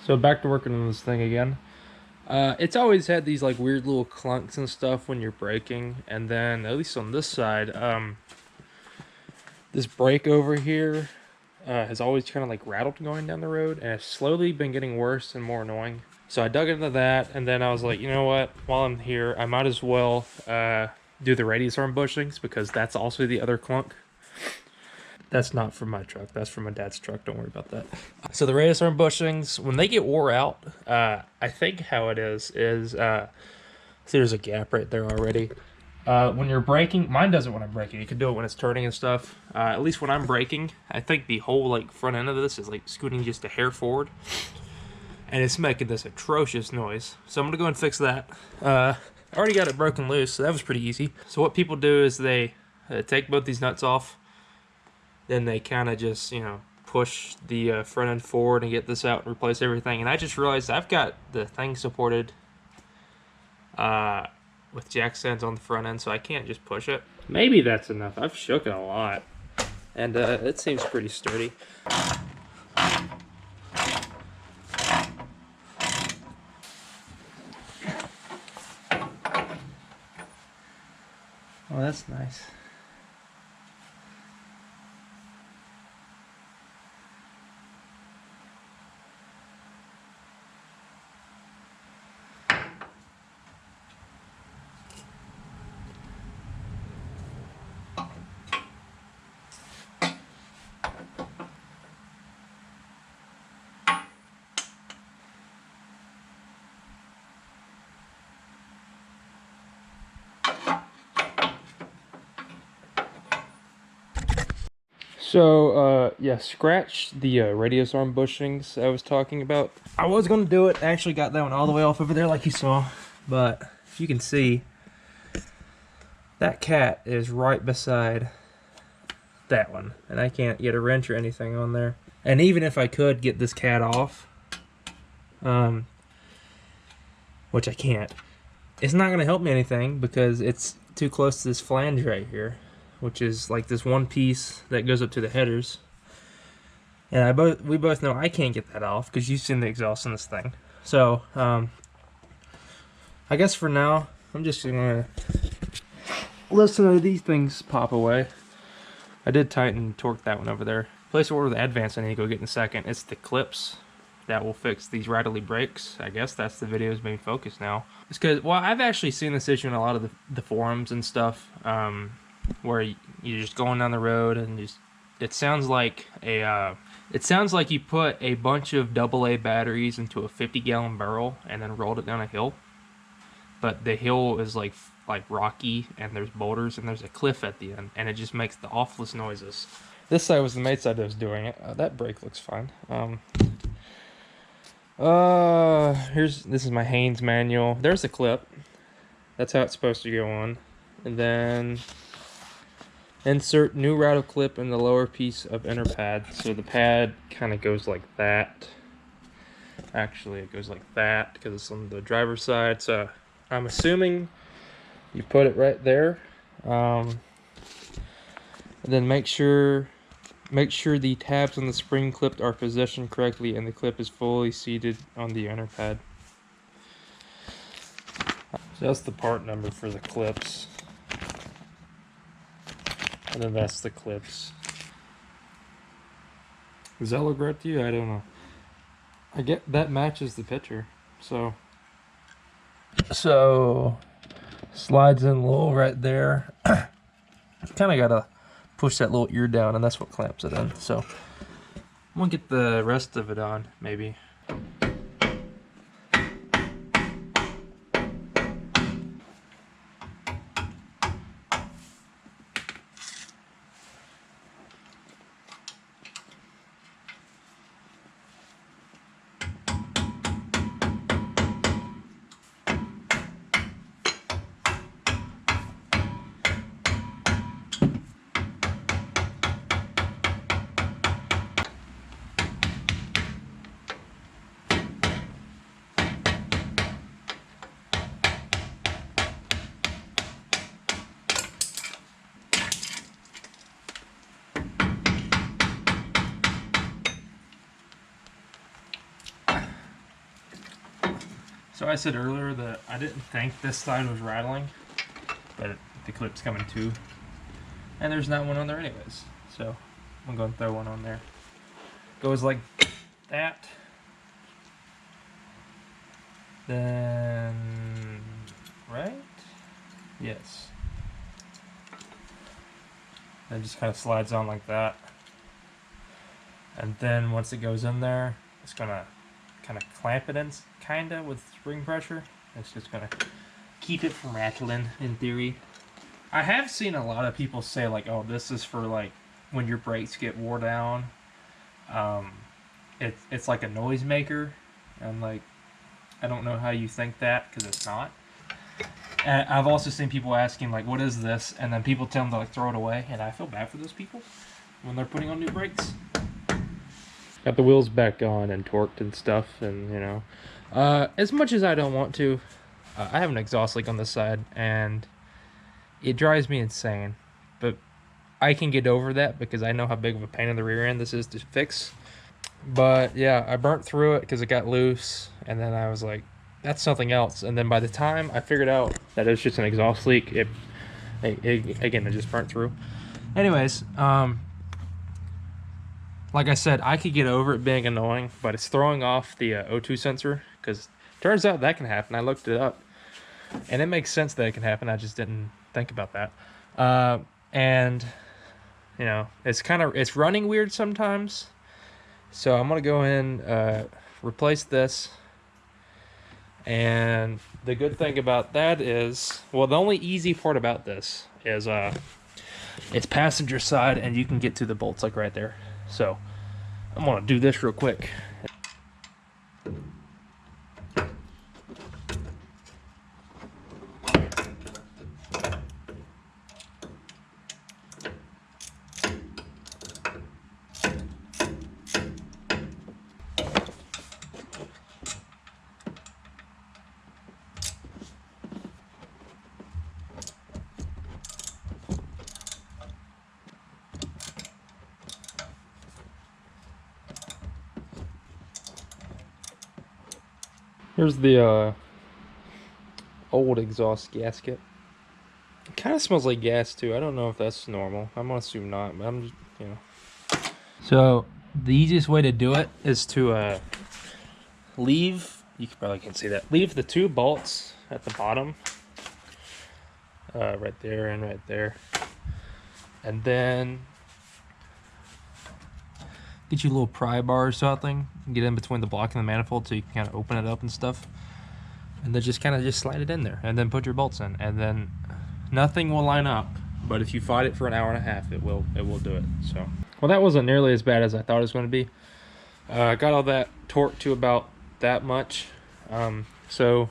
So back to working on this thing again. It's always had these like weird little clunks and stuff when you're braking, and then at least on this side, this brake over here has always kind of like rattled going down the road, and it's slowly been getting worse and more annoying. So I dug into that, and then I was like, you know what? While I'm here, I might as well do the radius arm bushings because that's also the other clunk. That's not from my truck. That's from my dad's truck. Don't worry about that. So the radius arm bushings, when they get wore out, I think how it is see there's a gap right there already. When you're braking, mine does it when I'm braking. You can do it when it's turning and stuff. At least when I'm braking, I think the whole like front end of this is like scooting just a hair forward, and it's making this atrocious noise. So I'm gonna go and fix that. I already got it broken loose, so that was pretty easy. So what people do is they take both these nuts off. Then they kind of just, you know, push the front end forward and get this out and replace everything. And I just realized I've got the thing supported with jack stands on the front end, so I can't just push it. Maybe that's enough. I've shook it a lot, and it seems pretty sturdy. Oh, that's nice. So, yeah, scratch the radius arm bushings I was talking about. I was going to do it. I actually got that one all the way off over there like you saw. But you can see that cat is right beside that one. And I can't get a wrench or anything on there. And even if I could get this cat off, which I can't, it's not going to help me anything because it's too close to this flange right here, which is like this one piece that goes up to the headers. And we both know I can't get that off because you've seen the exhaust in this thing. So I guess for now I'm just gonna listen to these things pop away. I did tighten and torque that one over there. Place order the advance I need to go get in a second. It's the clips that will fix these rattly brakes. I guess that's the video's main focus now. It's because, well, I've actually seen this issue in a lot of the forums and stuff, where you're just going down the road and just it sounds like you put a bunch of AA batteries into a 50-gallon barrel and then rolled it down a hill, but the hill is like rocky and there's boulders and there's a cliff at the end, and it just makes the awfulest noises. This side was the mate side that was doing it. That brake looks fine. This is my Haynes manual. There's a clip. That's how it's supposed to go on. And then insert new rattle clip in the lower piece of inner pad. So the pad kind of goes like that. Actually, it goes like that because it's on the driver's side. So I'm assuming you put it right there. And then make sure the tabs on the spring clip are positioned correctly and the clip is fully seated on the inner pad. So that's the part number for the clips. And then that's the clips. Does that look right to you? I don't know. I get that matches the picture. So slides in a little right there. Kind of gotta push that little ear down, and that's what clamps it in. So I'm gonna get the rest of it on, maybe. So I said earlier that I didn't think this side was rattling, but the clip's coming too. And there's not one on there anyways. So I'm going to throw one on there. Goes like that. Then, right? Yes. And it just kind of slides on like that. And then once it goes in there, it's gonna kind of clamp it in, kinda, with spring pressure. It's just gonna keep it from rattling, in theory. I have seen a lot of people say like, oh, this is for like when your brakes get wore down. It's like a noisemaker. And like, I don't know how you think that, because it's not. And I've also seen people asking like, what is this? And then people tell them to like throw it away. And I feel bad for those people when they're putting on new brakes. Got the wheels back on and torqued and stuff, and you know, as much as I don't want to, I have an exhaust leak on this side, and it drives me insane. But I can get over that because I know how big of a pain in the rear end this is to fix. But yeah, I burnt through it because it got loose, and then I was like, that's something else. And then by the time I figured out that it was just an exhaust leak, it just burnt through. Anyways, like I said, I could get over it being annoying, but it's throwing off the O2 sensor, because turns out that can happen. I looked it up, and it makes sense that it can happen. I just didn't think about that. And you know, it's running weird sometimes. So I'm gonna go in, replace this. And the good thing about that is, well, the only easy part about this is it's passenger side, and you can get to the bolts like right there. So I'm gonna do this real quick. Here's the old exhaust gasket. It kind of smells like gas too. I don't know if that's normal. I'm gonna assume not, but I'm just, you know. So the easiest way to do it is to leave, you probably can't see that, leave the two bolts at the bottom, right there and right there, and then get you a little pry bar or something, get in between the block and the manifold so you can kind of open it up and stuff, and then just kind of just slide it in there, and then put your bolts in, and then nothing will line up. But if you fight it for an hour and a half, it will do it. So, well, that wasn't nearly as bad as I thought it was going to be. Got all that torqued to about that much. So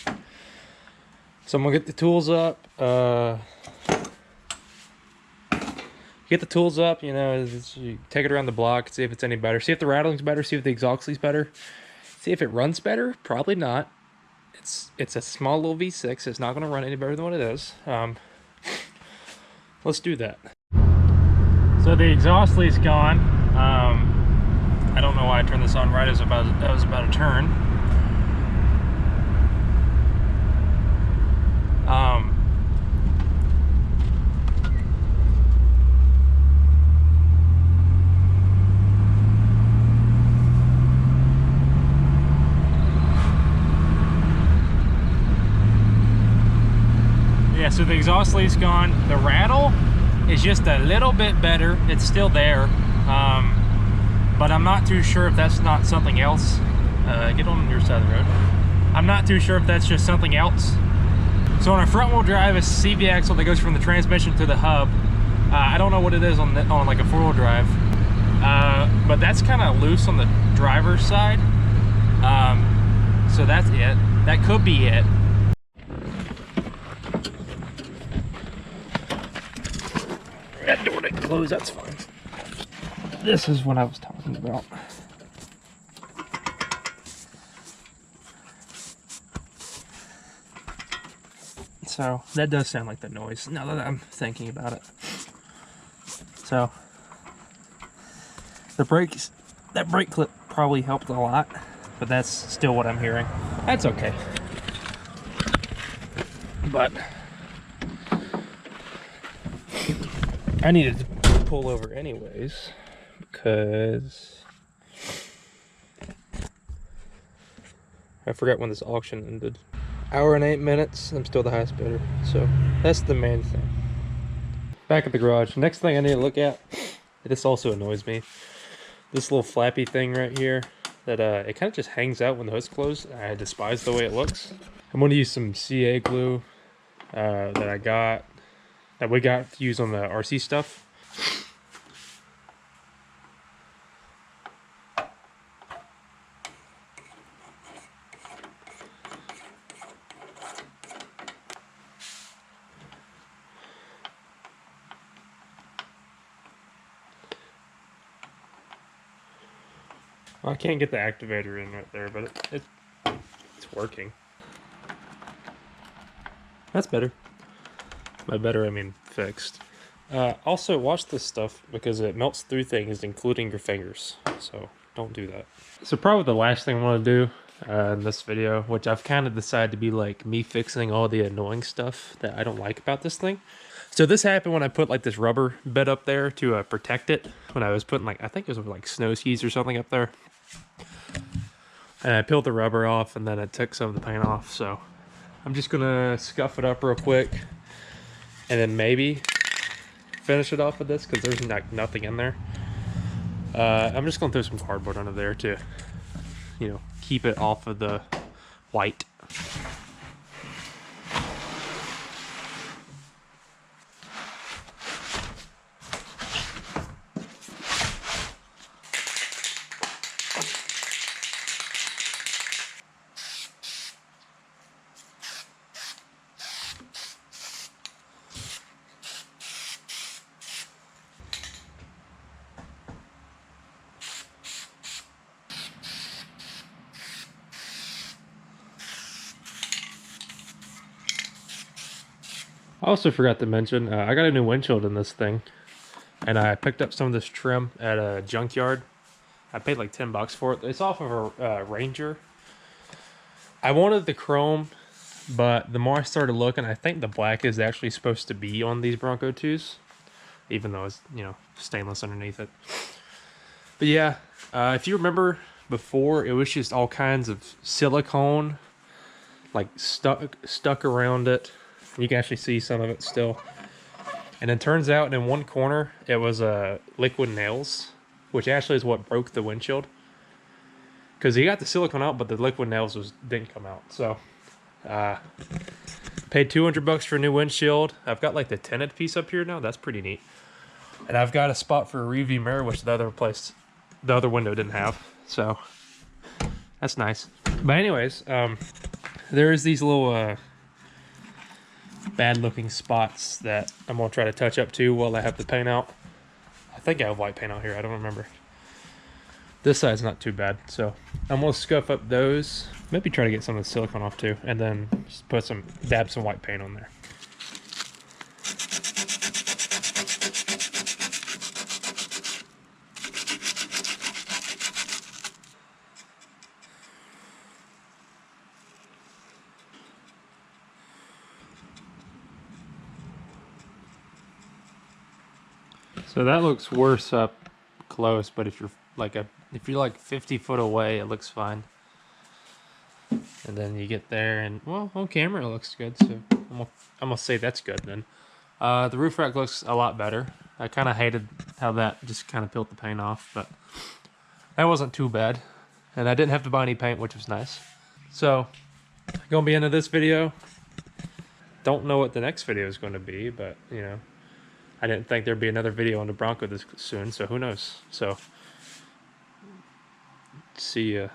I'm gonna get the tools up. Get the tools up, you know, you take it around the block, see if it's any better, see if the rattling's better, see if the exhaust leak's better, see if it runs better. Probably not. It's a small little V6. It's not going to run any better than what it is. Let's do that. So the exhaust leak's gone. I don't know why I turned this on right as I was about to turn. Yeah, so the exhaust leak's gone. The rattle is just a little bit better. It's still there, but I'm not too sure if that's not something else. Get on your side of the road. I'm not too sure if that's just something else. So on a front wheel drive, it's a CV axle that goes from the transmission to the hub. I don't know what it is on like a 4-wheel drive, but that's kind of loose on the driver's side. So that's it. That could be it. That door didn't close, that's fine. This is what I was talking about. So that does sound like the noise now that I'm thinking about it. So the brakes, that brake clip probably helped a lot. but that's still what I'm hearing. That's okay. But I needed to pull over anyways because I forgot when this auction ended. Hour and 8 minutes, I'm still the highest bidder, so that's the main thing. Back at the garage, next thing I need to look at, this also annoys me, this little flappy thing right here that it kind of just hangs out when the hood's closed. I despise the way it looks. I'm going to use some CA glue that we got to use on the RC stuff. I can't get the activator in right there, but it's working. That's better. By better, I mean fixed. Also, watch this stuff because it melts through things, including your fingers. So don't do that. So probably the last thing I want to do in this video, which I've kind of decided to be like me fixing all the annoying stuff that I don't like about this thing. So this happened when I put like this rubber bit up there to protect it. When I was putting like, I think it was like snow skis or something up there. And I peeled the rubber off and then I took some of the paint off. So I'm just gonna scuff it up real quick and then maybe finish it off with this because there's like nothing in there. I'm just gonna throw some cardboard under there to, you know, keep it off of the white. I also forgot to mention, I got a new windshield in this thing, and I picked up some of this trim at a junkyard. I paid like 10 bucks for it. It's off of a Ranger. I wanted the chrome, but the more I started looking, I think the black is actually supposed to be on these Bronco 2s, even though it's, you know, stainless underneath it. But yeah, if you remember before, it was just all kinds of silicone, like stuck around it. You can actually see some of it still. And it turns out in one corner, it was liquid nails, which actually is what broke the windshield. Because he got the silicone out, but the liquid nails didn't come out. So, paid 200 bucks for a new windshield. I've got like the tinted piece up here now. That's pretty neat. And I've got a spot for a rearview mirror, which the other window didn't have. So, that's nice. But anyways, there's these little bad looking spots that I'm gonna try to touch up too while I have the paint out. I think I have white paint out here, I don't remember. This side's not too bad, so I'm gonna scuff up those, maybe try to get some of the silicone off too, and then just dab some white paint on there. So that looks worse up close, but if you're like 50 foot away, it looks fine. And then you get there, and well, on camera it looks good. So I'm gonna say that's good then. The roof rack looks a lot better. I kind of hated how that just kind of peeled the paint off, but that wasn't too bad. And I didn't have to buy any paint, which was nice. So gonna be into this video. Don't know what the next video is going to be, but you know, I didn't think there'd be another video on the Bronco this soon, so who knows. So, see ya.